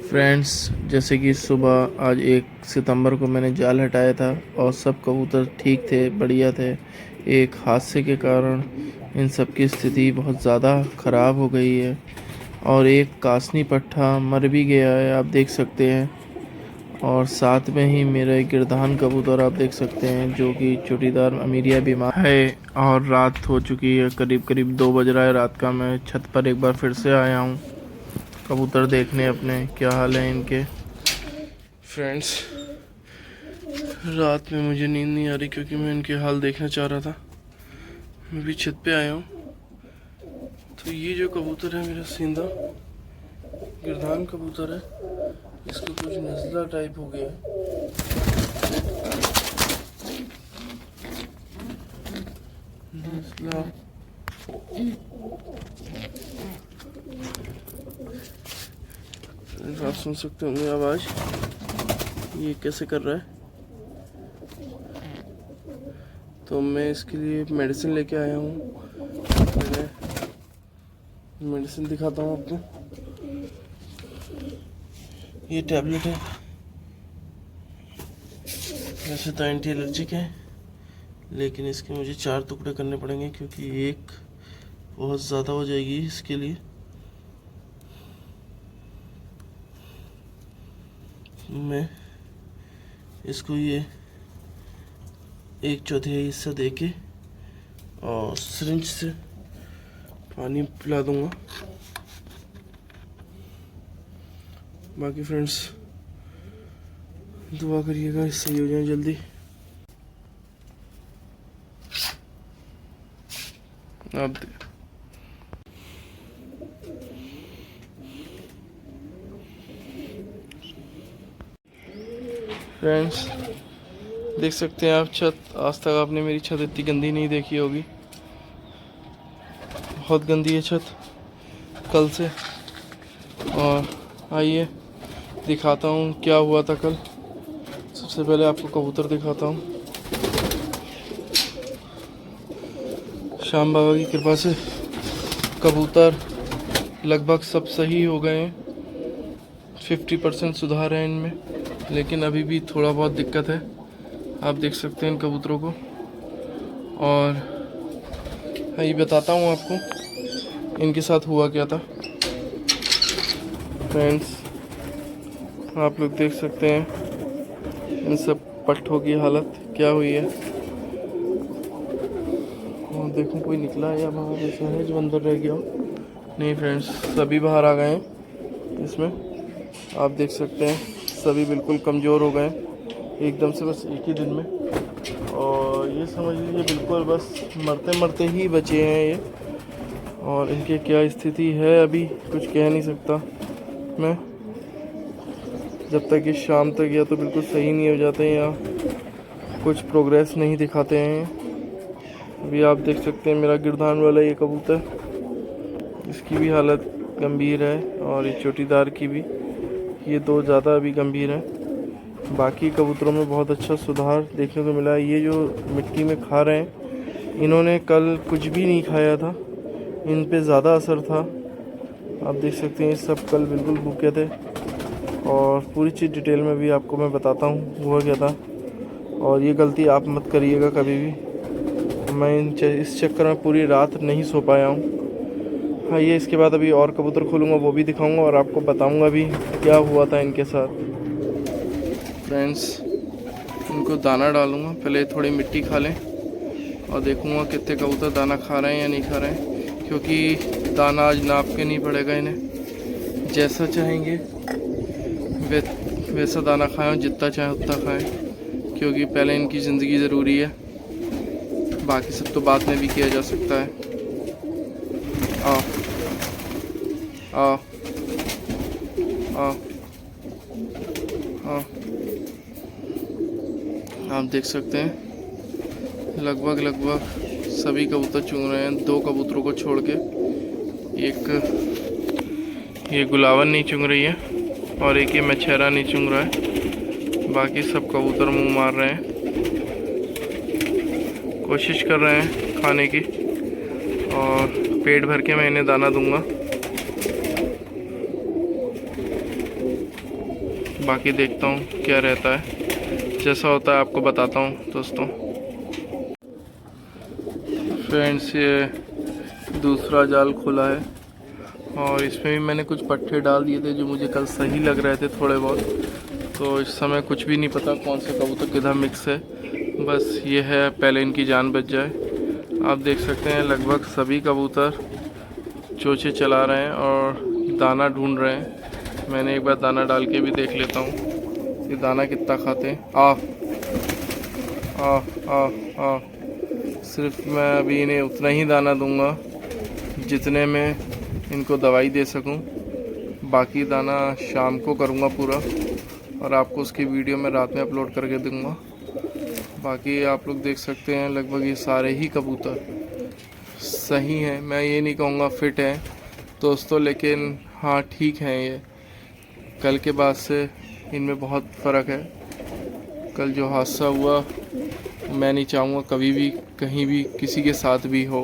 Friends, जैसे कि सुबह आज 1 सितंबर को मैंने जाल हटाया था और सब कबूतर ठीक थे, बढ़िया थे। एक हादसे के कारण इन सब की स्थिति बहुत ज़्यादा ख़राब हो गई है और एक कासनी पट्ठा मर भी गया है, आप देख सकते हैं। और साथ में ही मेरा एक गिरधान कबूतर आप देख सकते हैं, जो कि चोटीदार अमीरिया बीमार है। और रात हो चुकी है, करीब करीब 2 बज रहा है रात का। मैं छत पर एक बार फिर से आया हूँ कबूतर देखने अपने, क्या हाल है इनके। फ्रेंड्स, रात में मुझे नींद नहीं आ रही क्योंकि मैं इनके हाल देखना चाह रहा था। मैं भी छत पे आया हूँ। तो ये जो कबूतर है मेरा सीधा गिरधान कबूतर है, इसको कुछ नज़ला टाइप हो गया है। नज़ला आप सुन सकते होंगे आवाज़, ये कैसे कर रहा है। तो मैं इसके लिए मेडिसिन लेके आया हूँ। मैंने मेडिसिन दिखाता हूँ आपको। ये टैबलेट है, वैसे तो एंटी एलर्जिक है, लेकिन इसके मुझे 4 टुकड़े करने पड़ेंगे क्योंकि एक बहुत ज़्यादा हो जाएगी इसके लिए। मैं इसको ये 1/4 हिस्सा देके और सिरिंज से पानी पिला दूंगा। बाकी फ्रेंड्स, दुआ करिएगा सही हो जाए जल्दी। आप फ्रेंड्स देख सकते हैं आप छत, आज तक आपने मेरी छत इतनी गंदी नहीं देखी होगी। बहुत गंदी है छत कल से। और आइए दिखाता हूँ क्या हुआ था कल। सबसे पहले आपको कबूतर दिखाता हूँ। श्याम बाबा की कृपा से कबूतर लगभग सब सही हो गए हैं। 50% सुधार है इनमें, लेकिन अभी भी थोड़ा बहुत दिक्कत है। आप देख सकते हैं इन कबूतरों को। और ये बताता हूँ आपको इनके साथ हुआ क्या था। फ्रेंड्स, आप लोग देख सकते हैं इन सब पट्ठों की हालत क्या हुई है। और देखो कोई निकला है या बाहर ऐसा है जो अंदर रह गया हो। नहीं फ्रेंड्स, सभी बाहर आ गए हैं इसमें। आप देख सकते हैं सभी बिल्कुल कमज़ोर हो गए एकदम से, बस एक ही दिन में। और ये समझ लीजिए बिल्कुल बस मरते मरते ही बचे हैं ये। और इनकी क्या स्थिति है अभी कुछ कह नहीं सकता मैं, जब तक ये शाम तक या तो बिल्कुल सही नहीं हो जाते हैं या कुछ प्रोग्रेस नहीं दिखाते हैं। अभी आप देख सकते हैं मेरा गिरधान वाला ये कबूतर, इसकी भी हालत गंभीर है और ये चोटीदार की भी, ये 2 ज़्यादा अभी गंभीर है। बाकी कबूतरों में बहुत अच्छा सुधार देखने को मिला है। ये जो मिट्टी में खा रहे हैं, इन्होंने कल कुछ भी नहीं खाया था, इन पे ज़्यादा असर था। आप देख सकते हैं ये सब कल बिल्कुल भूखे थे। और पूरी चीज़ डिटेल में भी आपको मैं बताता हूँ हुआ क्या था। और ये गलती आप मत करिएगा कभी भी। मैं इस चक्कर में पूरी रात नहीं सो पाया हूँ। हाँ, ये इसके बाद अभी और कबूतर खोलूँगा, वो भी दिखाऊँगा और आपको बताऊँगा भी क्या हुआ था इनके साथ। फ्रेंड्स, इनको दाना डालूँगा, पहले थोड़ी मिट्टी खा लें और देखूँगा कितने कबूतर दाना खा रहे हैं या नहीं खा रहे हैं। क्योंकि दाना आज नाप के नहीं पड़ेगा इन्हें, जैसा चाहेंगे वैसा दाना खाएं, जितना चाहें उतना खाएं। क्योंकि पहले इनकी ज़िंदगी ज़रूरी है, बाकी सब तो बाद में भी किया जा सकता है। आओ आओ आओ आओ। आप देख सकते हैं लगभग सभी कबूतर चुन रहे हैं। 2 कबूतरों को छोड़ के, एक ये गुलावन नहीं चुन रही है और एक ये मच्छेरा नहीं चुन रहा है। बाकी सब कबूतर मुंह मार रहे हैं, कोशिश कर रहे हैं खाने की। और पेट भर के मैं इन्हें दाना दूंगा। बाकी देखता हूँ क्या रहता है, जैसा होता है आपको बताता हूँ दोस्तों। फ्रेंड्स, ये दूसरा जाल खुला है और इसमें भी मैंने कुछ पट्टे डाल दिए थे जो मुझे कल सही लग रहे थे थोड़े बहुत। तो इस समय कुछ भी नहीं पता कौन से कबूतर किधर मिक्स है, बस ये है पहले इनकी जान बच जाए। आप देख सकते हैं लगभग सभी कबूतर चोंचे चला रहे हैं और दाना ढूंढ रहे हैं। मैंने एक बार दाना डाल के भी देख लेता हूँ ये दाना कितना खाते हैं। आ आ आ आ सिर्फ मैं अभी इन्हें उतना ही दाना दूंगा जितने में इनको दवाई दे सकूं। बाकी दाना शाम को करूंगा पूरा और आपको उसकी वीडियो मैं रात में अपलोड करके दूंगा। बाकी आप लोग देख सकते हैं लगभग ये सारे ही कबूतर सही हैं। मैं ये नहीं कहूँगा फिट है दोस्तों, लेकिन हाँ ठीक है। ये कल के बाद से इनमें बहुत फ़र्क है। कल जो हादसा हुआ मैं नहीं चाहूँगा कभी भी कहीं भी किसी के साथ भी हो।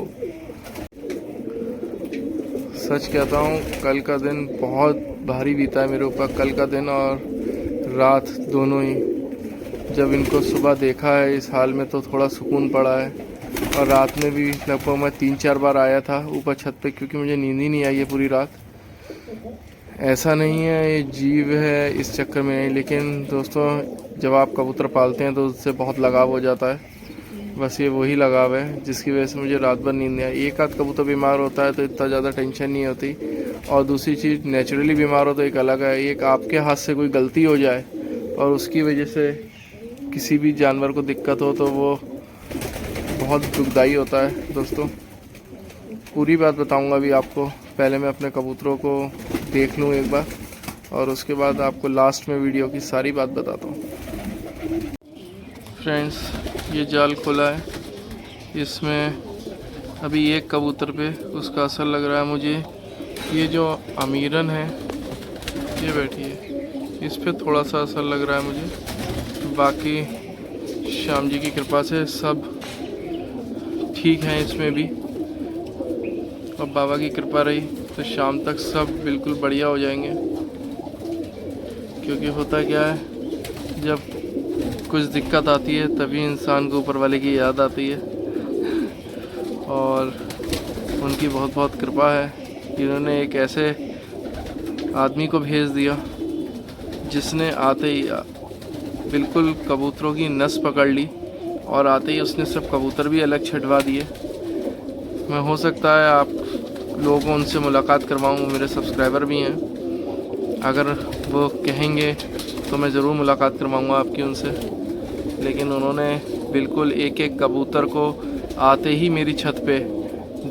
सच कहता हूँ कल का दिन बहुत भारी बीता है मेरे ऊपर। कल का दिन और रात दोनों ही, जब इनको सुबह देखा है इस हाल में तो थोड़ा सुकून पड़ा है। और रात में भी लगभग मैं 3-4 बार आया था ऊपर छत पे, क्योंकि मुझे नींद ही नहीं आई है पूरी रात। ऐसा नहीं है ये जीव है इस चक्कर में नहीं, लेकिन दोस्तों जब आप कबूतर पालते हैं तो उससे बहुत लगाव हो जाता है। बस ये वही लगाव है जिसकी वजह से मुझे रात भर नींद नहीं आई। एक आध कबूतर बीमार होता है तो इतना ज़्यादा टेंशन नहीं होती, और दूसरी चीज़ नेचुरली बीमार हो तो एक अलग है। एक आपके हाथ से कोई गलती हो जाए और उसकी वजह से किसी भी जानवर को दिक्कत हो तो वो बहुत दुखदाई होता है दोस्तों। पूरी बात बताऊंगा अभी आपको, पहले मैं अपने कबूतरों को देख लूँ एक बार और उसके बाद आपको लास्ट में वीडियो की सारी बात बताता हूँ। फ्रेंड्स, ये जाल खुला है, इसमें अभी एक कबूतर पे उसका असर लग रहा है मुझे। ये जो अमीरन है ये बैठी है, इस पे थोड़ा सा असर लग रहा है मुझे। बाकी श्याम जी की कृपा से सब ठीक हैं इसमें भी, और बाबा की कृपा रही तो शाम तक सब बिल्कुल बढ़िया हो जाएंगे। क्योंकि होता क्या है, जब कुछ दिक्कत आती है तभी इंसान को ऊपर वाले की याद आती है, और उनकी बहुत बहुत कृपा है कि इन्होंने एक ऐसे आदमी को भेज दिया जिसने आते ही बिल्कुल कबूतरों की नस पकड़ ली और आते ही उसने सब कबूतर भी अलग छटवा दिए। मैं हो सकता है आप लोगों को उनसे मुलाकात करवाऊँ, मेरे सब्सक्राइबर भी हैं। अगर वो कहेंगे तो मैं ज़रूर मुलाकात करवाऊँगा आपकी उनसे। लेकिन उन्होंने बिल्कुल एक एक कबूतर को आते ही मेरी छत पे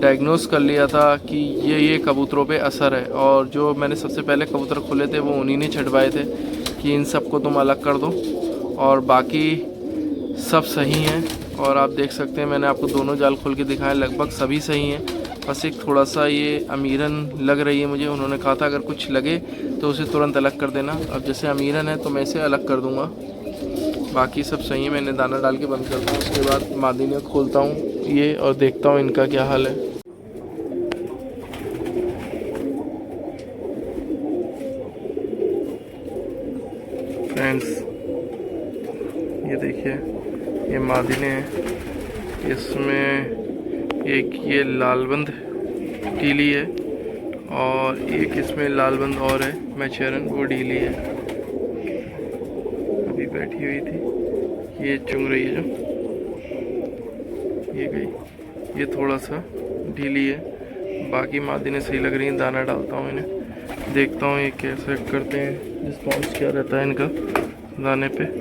डायग्नोस कर लिया था कि ये कबूतरों पे असर है। और जो मैंने सबसे पहले कबूतर खोले थे वो उन्हीं ने छटवाए थे कि इन सबको तुम अलग कर दो, और बाकी सब सही हैं। और आप देख सकते हैं मैंने आपको दोनों जाल खोल के दिखाए, लगभग सभी सही हैं। बस एक थोड़ा सा ये अमीरन लग रही है मुझे। उन्होंने कहा था अगर कुछ लगे तो उसे तुरंत अलग कर देना। अब जैसे अमीरन है तो मैं इसे अलग कर दूंगा। बाकी सब सही है। मैंने दाना डाल के बंद करता हूँ, उसके बाद मादीने खोलता हूँ ये और देखता हूँ इनका क्या हाल है। फ्रेंड्स, ये देखिए ये मादीने हैं, इसमें एक ये लालबंद ढीली है और एक इसमें लालबंद और है मैचेरन, वो ढीली है। अभी बैठी हुई थी, ये चुंग रही है जो, ये गई। ये थोड़ा सा ढीली है, बाकी मादीने सही लग रही हैं। दाना डालता हूँ इन्हें, देखता हूँ ये कैसे करते हैं, रिस्पॉन्स क्या रहता है इनका दाने पे।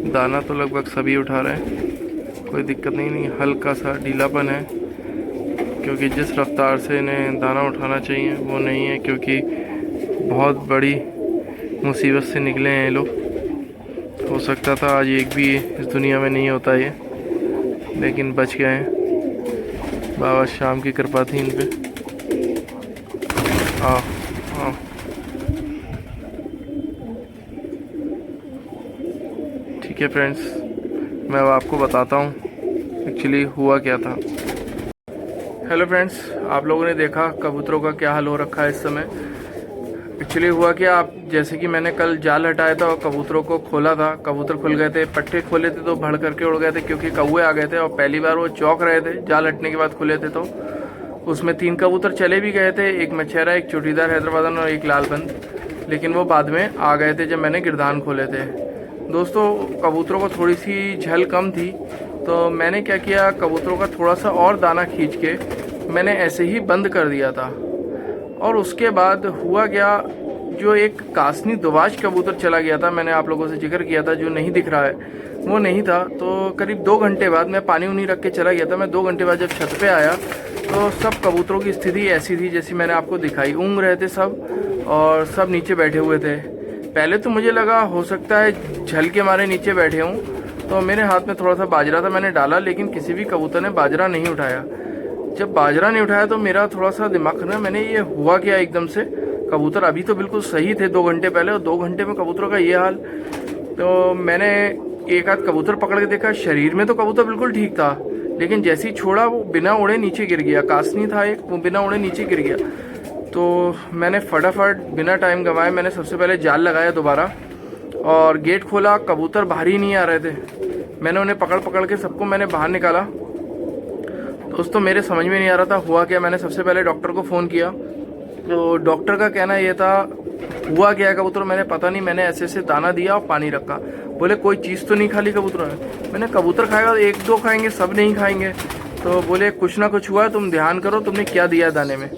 दाना तो लगभग सभी उठा रहे हैं, कोई दिक्कत नहीं। हल्का सा ढीलापन है क्योंकि जिस रफ्तार से इन्हें दाना उठाना चाहिए वो नहीं है, क्योंकि बहुत बड़ी मुसीबत से निकले हैं ये लोग। हो सकता था आज एक भी इस दुनिया में नहीं होता ये, लेकिन बच गए हैं। बाबा श्याम की कृपा थी इन पे। ठीक है फ्रेंड्स, मैं अब आपको बताता हूँ एक्चुअली हुआ क्या था। हेलो फ्रेंड्स, आप लोगों ने देखा कबूतरों का क्या हाल हो रखा है इस समय। एक्चुअली हुआ क्या, आप जैसे कि मैंने कल जाल हटाया था और कबूतरों को खोला था, कबूतर खुल गए थे, पट्टे खोले थे तो भड़ करके उड़ गए थे क्योंकि कौवे आ गए थे और पहली बार वो चौंक रहे थे। जाल हटने के बाद खुले थे तो उसमें 3 कबूतर चले भी गए थे, एक मच्छेरा, एक चोटीदार हैदराबादन और एक लालबंद, लेकिन वो बाद में आ गए थे जब मैंने गिरधान खोले थे। दोस्तों, कबूतरों को थोड़ी सी झल कम थी तो मैंने क्या किया, कबूतरों का थोड़ा सा और दाना खींच के मैंने ऐसे ही बंद कर दिया था। और उसके बाद हुआ क्या, जो एक कासनी दुवाज कबूतर चला गया था, मैंने आप लोगों से जिक्र किया था, जो नहीं दिख रहा है, वो नहीं था। तो करीब 2 घंटे बाद मैं पानी उनी रख के चला गया था। मैं 2 घंटे बाद जब छत पे आया तो सब कबूतरों की स्थिति ऐसी थी जैसी मैंने आपको दिखाई। ऊँग रहे थे सब और सब नीचे बैठे हुए थे। पहले तो मुझे लगा हो सकता है झल के मारे नीचे बैठे हूँ, तो मेरे हाथ में थोड़ा सा बाजरा था, मैंने डाला, लेकिन किसी भी कबूतर ने बाजरा नहीं उठाया। जब बाजरा नहीं उठाया तो मेरा थोड़ा सा दिमाग ना, मैंने ये हुआ क्या एकदम से, कबूतर अभी तो बिल्कुल सही थे 2 घंटे पहले और 2 घंटे में कबूतरों का ये हाल। तो मैंने एक आध कबूतर पकड़ के देखा, शरीर में तो कबूतर बिल्कुल ठीक था, लेकिन जैसे ही छोड़ा वो बिना उड़े नीचे गिर गया। कासनी था एक, वो बिना उड़े नीचे गिर गया। तो मैंने फटाफट बिना टाइम गंवाए मैंने सबसे पहले जाल लगाया दोबारा और गेट खोला। कबूतर बाहर ही नहीं आ रहे थे। मैंने उन्हें पकड़ पकड़ के सबको मैंने बाहर निकाला। दोस्तों, मेरे समझ में नहीं आ रहा था हुआ क्या। मैंने सबसे पहले डॉक्टर को फ़ोन किया तो डॉक्टर का कहना ये था, हुआ क्या है कबूतर, मैंने पता नहीं, मैंने ऐसे ऐसे दाना दिया और पानी रखा। बोले कोई चीज़ तो नहीं खा ली कबूतरों ने। मैंने कबूतर खाएगा तो 1-2 खाएंगे, सब नहीं खाएंगे। तो बोले कुछ ना कुछ हुआ है, तुम ध्यान करो तुमने क्या दिया दाने में।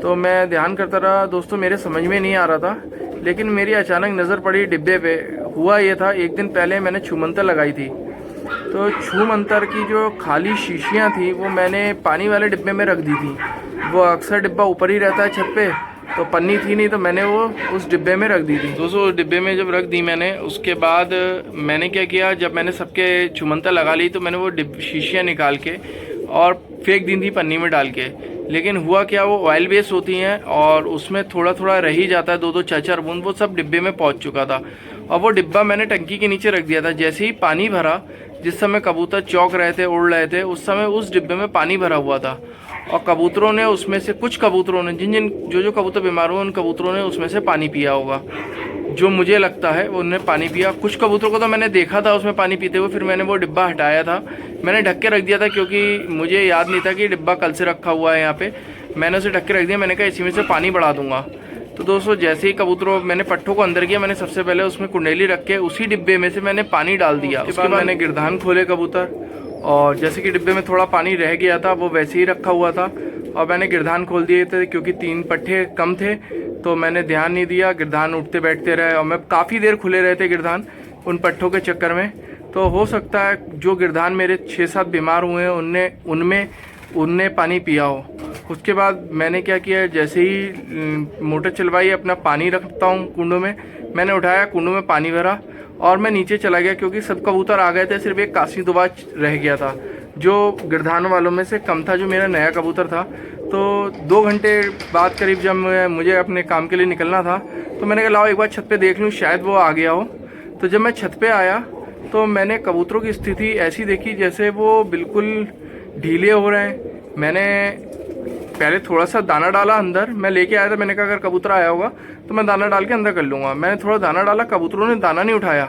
तो मैं ध्यान करता रहा। दोस्तों, मेरे समझ में नहीं आ रहा था, लेकिन मेरी अचानक नज़र पड़ी डिब्बे पे। हुआ ये था, एक दिन पहले मैंने छूमंतर लगाई थी, तो छूमंतर की जो खाली शीशियाँ थी वो मैंने पानी वाले डिब्बे में रख दी थी। वो अक्सर डिब्बा ऊपर ही रहता है छत पे, तो पन्नी थी नहीं, तो मैंने वो उस डिब्बे में रख दी थी। दोस्तों, डिब्बे में जब रख दी मैंने, उसके बाद मैंने क्या किया, जब मैंने सबके छूमंतर लगा ली तो मैंने वो शीशियाँ निकाल के और फेंक दी थी पन्नी में डाल के। लेकिन हुआ क्या, वो ऑयल बेस होती हैं और उसमें थोड़ा थोड़ा रह ही जाता है, 2-2 4-4 बूंद, वो सब डिब्बे में पहुंच चुका था। और वो डिब्बा मैंने टंकी के नीचे रख दिया था। जैसे ही पानी भरा, जिस समय कबूतर चौंक रहे थे, उड़ रहे थे, उस समय उस डिब्बे में पानी भरा हुआ था और कबूतरों ने उसमें से, कुछ कबूतरों ने, जो कबूतर बीमार हुए उन कबूतरों ने उसमें से पानी पिया होगा, जो मुझे लगता है वो उन्होंने पानी पिया। कुछ कबूतरों को तो मैंने देखा था उसमें पानी पीते हुए, फिर मैंने वो डिब्बा हटाया था, मैंने ढक के रख दिया था क्योंकि मुझे याद नहीं था कि डिब्बा कल से रखा हुआ है यहाँ पे। मैंने उसे ढक के रख दिया, मैंने कहा इसी में से पानी बढ़ा दूंगा। तो दोस्तों, जैसे ही कबूतरों, मैंने पट्ठों को अंदर किया, मैंने सबसे पहले उसमें कुंडेली रख के उसी डिब्बे में से मैंने पानी डाल दिया। उसके बाद मैंने गिरधान खोले कबूतर, और जैसे कि डिब्बे में थोड़ा पानी रह गया था वो वैसे ही रखा हुआ था और मैंने गिरधान खोल दिए थे क्योंकि 3 पट्ठे कम थे, तो मैंने ध्यान नहीं दिया। गिरधान उठते बैठते रहे और मैं काफ़ी देर खुले रहे थे गिरधान उन पट्ठों के चक्कर में। तो हो सकता है जो गिरधान मेरे 6-7 बीमार हुए हैं उनने पानी पिया हो। उसके बाद मैंने क्या किया, जैसे ही मोटर चलवाई, अपना पानी रखता हूँ कुंडों में, मैंने उठाया, कुंडों में पानी भरा और मैं नीचे चला गया क्योंकि सब कबूतर आ गए थे, सिर्फ एक कासनी दुबाज रह गया था जो गिरधान वालों में से कम था, जो मेरा नया कबूतर था। तो 2 घंटे बाद करीब जब मुझे अपने काम के लिए निकलना था तो मैंने कहा लाओ एक बार छत पे देख लूँ, शायद वो आ गया हो। तो जब मैं छत पे आया तो मैंने कबूतरों की स्थिति ऐसी देखी जैसे वो बिल्कुल ढीले हो रहे हैं। मैंने पहले थोड़ा सा दाना डाला अंदर, मैं लेके आया था, मैंने कहा अगर कबूतर आया होगा तो मैं दाना डाल के अंदर कर लूँगा। मैंने थोड़ा दाना डाला, कबूतरों ने दाना नहीं उठाया।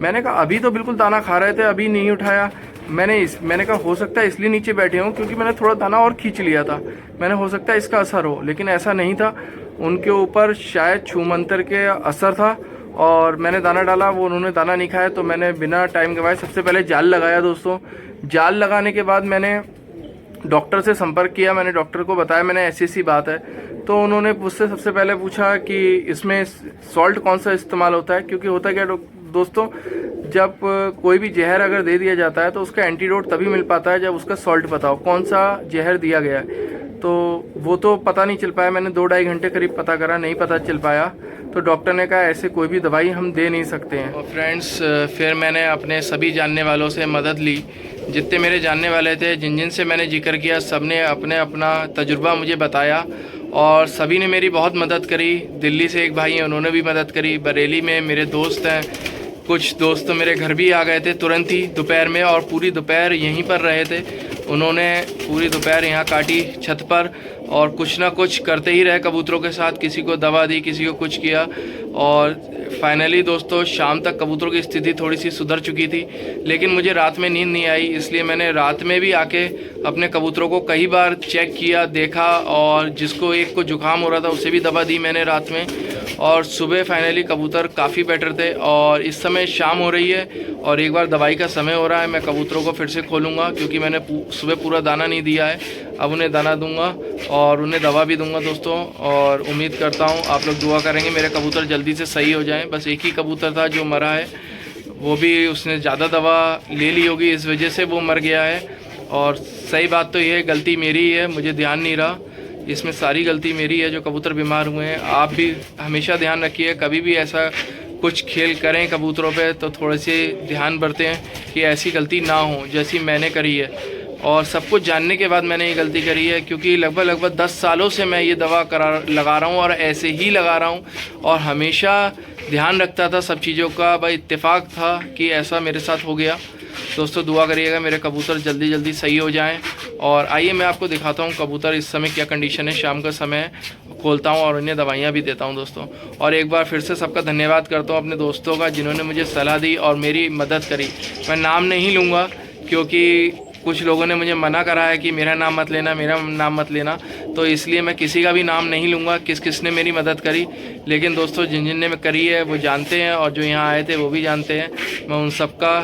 मैंने कहा अभी तो बिल्कुल दाना खा रहे थे, अभी नहीं उठाया। मैंने कहा हो सकता है इसलिए नीचे बैठे हों क्योंकि मैंने थोड़ा दाना और खींच लिया था, मैंने हो सकता है इसका असर हो, लेकिन ऐसा नहीं था। उनके ऊपर शायद छूमंतर के असर था और मैंने दाना डाला, वो उन्होंने दाना नहीं खाया। तो मैंने बिना टाइम गवाए सबसे पहले जाल लगाया। दोस्तों, जाल लगाने के बाद मैंने डॉक्टर से संपर्क किया, मैंने डॉक्टर को बताया मैंने ऐसी बात है। तो उन्होंने मुझसे सबसे पहले पूछा कि इसमें सॉल्ट कौन सा इस्तेमाल होता है, क्योंकि होता क्या दोस्तों, जब कोई भी जहर अगर दे दिया जाता है तो उसका एंटीडोट तभी मिल पाता है जब उसका सॉल्ट पता हो, कौन सा जहर दिया गया है। तो वो तो पता नहीं चल पाया, मैंने 2-2.5 घंटे करीब पता करा, नहीं पता चल पाया। तो डॉक्टर ने कहा ऐसे कोई भी दवाई हम दे नहीं सकते हैं। और फ्रेंड्स, फिर मैंने अपने सभी जानने वालों से मदद ली, जितने मेरे जानने वाले थे, जिन से मैंने जिक्र किया, सब ने अपना तजुर्बा मुझे बताया और सभी ने मेरी बहुत मदद करी। दिल्ली से एक भाई हैं, उन्होंने भी मदद करी। बरेली में मेरे दोस्त हैं, कुछ दोस्त तो मेरे घर भी आ गए थे तुरंत ही दोपहर में, और पूरी दोपहर यहीं पर रहे थे। उन्होंने पूरी दोपहर यहाँ काटी छत पर, और कुछ ना कुछ करते ही रहे कबूतरों के साथ। किसी को दवा दी, किसी को कुछ किया, और फाइनली दोस्तों शाम तक कबूतरों की स्थिति थोड़ी सी सुधर चुकी थी। लेकिन मुझे रात में नींद नहीं आई, इसलिए मैंने रात में भी आके अपने कबूतरों को कई बार चेक किया, देखा, और जिसको एक को जुकाम हो रहा था उसे भी दवा दी मैंने रात में। और सुबह फाइनली कबूतर काफ़ी बेटर थे, और इस समय शाम हो रही है और एक बार दवाई का समय हो रहा है। मैं कबूतरों को फिर से खोलूँगा क्योंकि मैंने सुबह पूरा दाना नहीं दिया है। अब उन्हें दाना दूंगा और उन्हें दवा भी दूंगा दोस्तों, और उम्मीद करता हूँ आप लोग दुआ करेंगे मेरे कबूतर जल्दी से सही हो जाएं। बस एक ही कबूतर था जो मरा है, वो भी उसने ज़्यादा दवा ले ली होगी, इस वजह से वो मर गया है। और सही बात तो ये है, गलती मेरी ही है, मुझे ध्यान नहीं रहा। इसमें सारी गलती मेरी है जो कबूतर बीमार हुए हैं। आप भी हमेशा ध्यान रखिए, कभी भी ऐसा कुछ खेल करें कबूतरों पे तो थोड़े से ध्यान बरतें कि ऐसी गलती ना हो जैसी मैंने करी है। और सब कुछ जानने के बाद मैंने ये गलती करी है, क्योंकि लगभग 10 सालों से मैं ये दवा लगा रहा हूँ और ऐसे ही लगा रहा हूँ, और हमेशा ध्यान रखता था सब चीज़ों का। भाई इत्तेफाक था कि ऐसा मेरे साथ हो गया। दोस्तों दुआ करिएगा मेरे कबूतर जल्दी जल्दी सही हो जाएं। और आइए मैं आपको दिखाता हूं कबूतर इस समय क्या कंडीशन है। शाम का समय है, खोलता हूं और उन्हें दवाइयां भी देता हूं दोस्तों। और एक बार फिर से सबका धन्यवाद करता हूं अपने दोस्तों का जिन्होंने मुझे सलाह दी और मेरी मदद करी। मैं नाम नहीं लूँगा क्योंकि कुछ लोगों ने मुझे मना करा है कि मेरा नाम मत लेना, मेरा नाम मत लेना, तो इसलिए मैं किसी का भी नाम नहीं लूँगा किस किसने मेरी मदद करी। लेकिन दोस्तों जिन जिन ने करी है वो जानते हैं, और जो यहाँ आए थे वो भी जानते हैं। मैं उन सबका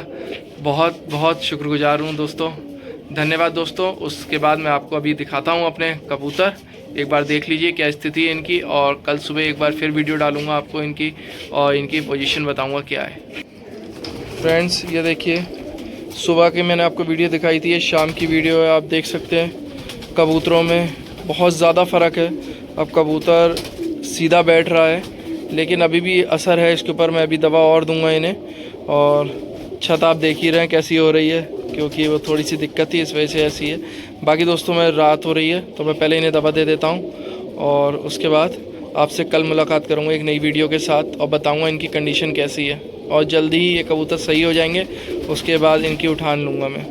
बहुत बहुत शुक्रगुजार हूँ दोस्तों। धन्यवाद दोस्तों। उसके बाद मैं आपको अभी दिखाता हूँ अपने कबूतर, एक बार देख लीजिए क्या स्थिति है इनकी, और कल सुबह एक बार फिर वीडियो डालूँगा आपको इनकी, और इनकी पोजीशन बताऊँगा क्या है। फ्रेंड्स ये देखिए, सुबह की मैंने आपको वीडियो दिखाई थी, ये शाम की वीडियो है। आप देख सकते हैं कबूतरों में बहुत ज़्यादा फ़र्क है। अब कबूतर सीधा बैठ रहा है, लेकिन अभी भी असर है इसके ऊपर। मैं अभी दवा और दूंगा इन्हें। और छत आप देख ही रहे हैं कैसी हो रही है, क्योंकि वो थोड़ी सी दिक्कत थी इस वजह से ऐसी है। बाकी दोस्तों मैं रात हो रही है तो मैं पहले इन्हें दवा दे देता हूँ, और उसके बाद आपसे कल मुलाकात करूँगा एक नई वीडियो के साथ, और बताऊँगा इनकी कंडीशन कैसी है। और जल्दी ही ये कबूतर सही हो जाएंगे, उसके बाद इनकी उठान लूँगा मैं।